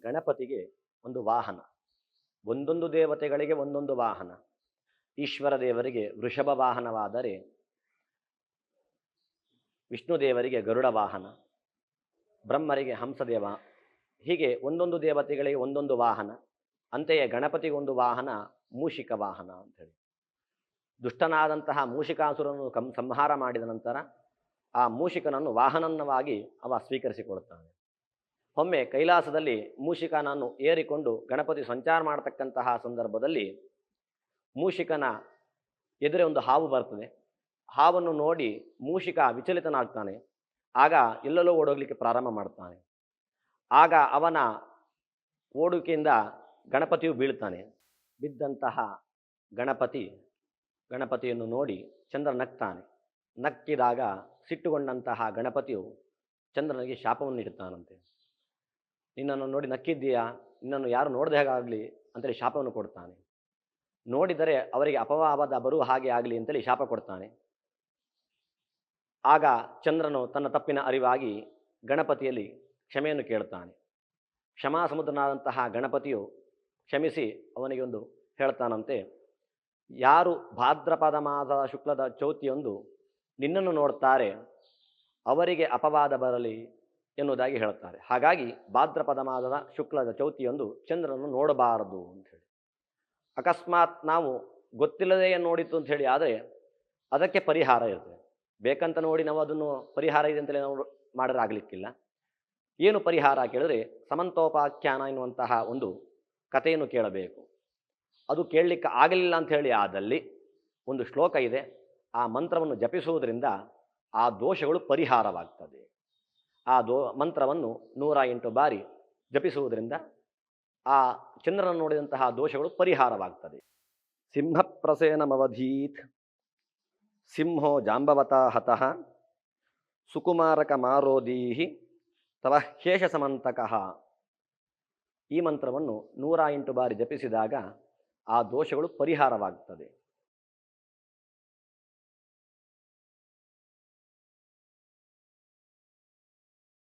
ಗಣಪತಿಗೆ ಒಂದು ವಾಹನ, ಒಂದೊಂದು ದೇವತೆಗಳಿಗೆ ಒಂದೊಂದು ವಾಹನ. ಈಶ್ವರ ದೇವರಿಗೆ ವೃಷಭ ವಾಹನವಾದರೆ ವಿಷ್ಣು ದೇವರಿಗೆ ಗರುಡ ವಾಹನ, ಬ್ರಹ್ಮರಿಗೆ ಹಂಸದೇವ, ಹೀಗೆ ಒಂದೊಂದು ದೇವತೆಗಳಿಗೆ ಒಂದೊಂದು ವಾಹನ. ಅಂತೆಯೇ ಗಣಪತಿಗೊಂದು ವಾಹನ ಮೂಷಿಕ ವಾಹನ ಅಂಥೇಳಿ. ದುಷ್ಟನಾದಂತಹ ಮೂಷಿಕಾಸುರನು ಸಂಹಾರ ಮಾಡಿದ ನಂತರ ಆ ಮೂಷಿಕನನ್ನು ವಾಹನವಾಗಿ ಅವ ಸ್ವೀಕರಿಸಿಕೊಡುತ್ತಾನೆ. ಒಮ್ಮೆ ಕೈಲಾಸದಲ್ಲಿ ಮೂಷಿಕನನ್ನು ಏರಿಕೊಂಡು ಗಣಪತಿ ಸಂಚಾರ ಮಾಡತಕ್ಕಂತಹ ಸಂದರ್ಭದಲ್ಲಿ ಮೂಷಿಕನ ಎದುರೇ ಒಂದು ಹಾವು ಬರ್ತದೆ. ಹಾವನ್ನು ನೋಡಿ ಮೂಷಿಕ ವಿಚಲಿತನಾಗ್ತಾನೆ. ಆಗ ಎಲ್ಲೆಲ್ಲೋ ಓಡೋಗ್ಲಿಕ್ಕೆ ಪ್ರಾರಂಭ ಮಾಡ್ತಾನೆ. ಆಗ ಅವನ ಓಡುವಿಕೆಯಿಂದ ಗಣಪತಿಯು ಬೀಳ್ತಾನೆ. ಬಿದ್ದಂತಹ ಗಣಪತಿಯನ್ನು ನೋಡಿ ಚಂದ್ರ ನಗ್ತಾನೆ. ನಕ್ಕಿದಾಗ ಸಿಟ್ಟುಗೊಂಡಂತಹ ಗಣಪತಿಯು ಚಂದ್ರನಿಗೆ ಶಾಪವನ್ನು ನೀಡುತ್ತಾನಂತೆ. ನಿನ್ನನ್ನು ನೋಡಿ ನಕ್ಕಿದ್ದೀಯಾ, ನಿನ್ನನ್ನು ಯಾರು ನೋಡದೆ ಹಾಗಾಗಲಿ ಅಂತೇಳಿ ಶಾಪವನ್ನು ಕೊಡ್ತಾನೆ. ನೋಡಿದರೆ ಅವರಿಗೆ ಅಪವಾದ ಬರುವ ಹಾಗೆ ಆಗಲಿ ಅಂತೇಳಿ ಶಾಪ ಕೊಡ್ತಾನೆ. ಆಗ ಚಂದ್ರನು ತನ್ನ ತಪ್ಪಿನ ಅರಿವಾಗಿ ಗಣಪತಿಯಲ್ಲಿ ಕ್ಷಮೆಯನ್ನು ಕೇಳ್ತಾನೆ. ಕ್ಷಮಾ ಸಮುದ್ರನಾದಂತಹ ಗಣಪತಿಯು ಕ್ಷಮಿಸಿ ಅವನಿಗೆ ಒಂದು ಹೇಳ್ತಾನಂತೆ, ಯಾರು ಭಾದ್ರಪದ ಮಾಸದ ಶುಕ್ಲದ ಚೌತಿಯೊಂದು ನಿನ್ನನ್ನು ನೋಡ್ತಾರೆ ಅವರಿಗೆ ಅಪವಾದ ಬರಲಿ ಎನ್ನುವುದಾಗಿ ಹೇಳ್ತಾರೆ. ಹಾಗಾಗಿ ಭಾದ್ರಪದ ಮಾಸದ ಶುಕ್ಲದ ಚೌತಿಯೊಂದು ಚಂದ್ರನನ್ನು ನೋಡಬಾರದು ಅಂಥೇಳಿ. ಅಕಸ್ಮಾತ್ ನಾವು ಗೊತ್ತಿಲ್ಲದೆ ನೋಡಿತು ಅಂಥೇಳಿ ಆದರೆ ಅದಕ್ಕೆ ಪರಿಹಾರ ಇರ್ತದೆ. ಬೇಕಂತ ನೋಡಿ ನಾವು ಅದನ್ನು ಪರಿಹಾರ ಇದೆ ಅಂತೇಳಿ ನಾವು ಮಾಡಿದ್ರೆ ಆಗಲಿಕ್ಕಿಲ್ಲ. ಏನು ಪರಿಹಾರ ಕೇಳಿದ್ರೆ ಸಮಂತೋಪಾಖ್ಯಾನ ಎನ್ನುವಂತಹ ಒಂದು ಕಥೆಯನ್ನು ಕೇಳಬೇಕು. ಅದು ಕೇಳಲಿಕ್ಕೆ ಆಗಲಿಲ್ಲ ಅಂಥೇಳಿ ಆದಲ್ಲಿ ಒಂದು ಶ್ಲೋಕ ಇದೆ, ಆ ಮಂತ್ರವನ್ನು ಜಪಿಸುವುದರಿಂದ ಆ ದೋಷಗಳು ಪರಿಹಾರವಾಗ್ತದೆ. ಆ ಮಂತ್ರವನ್ನು 108 ಬಾರಿ ಜಪಿಸುವುದರಿಂದ ಆ ಚಂದ್ರನನ್ನು ನೋಡಿದಂತಹ ದೋಷಗಳು ಪರಿಹಾರವಾಗ್ತದೆ. ಸಿಂಹಪ್ರಸೇನಮವಧೀತ್ ಸಿಂಹೋ ಜಾಂಬವತ ಹತಃ ಸುಕುಮಾರಕ ಮಾರೋದೀಹಿ ತವ ಶೇಷ ಸಮಂತಕಃ. ಈ ಮಂತ್ರವನ್ನು 108 ಬಾರಿ ಜಪಿಸಿದಾಗ ಆ ದೋಷಗಳು ಪರಿಹಾರವಾಗ್ತದೆ.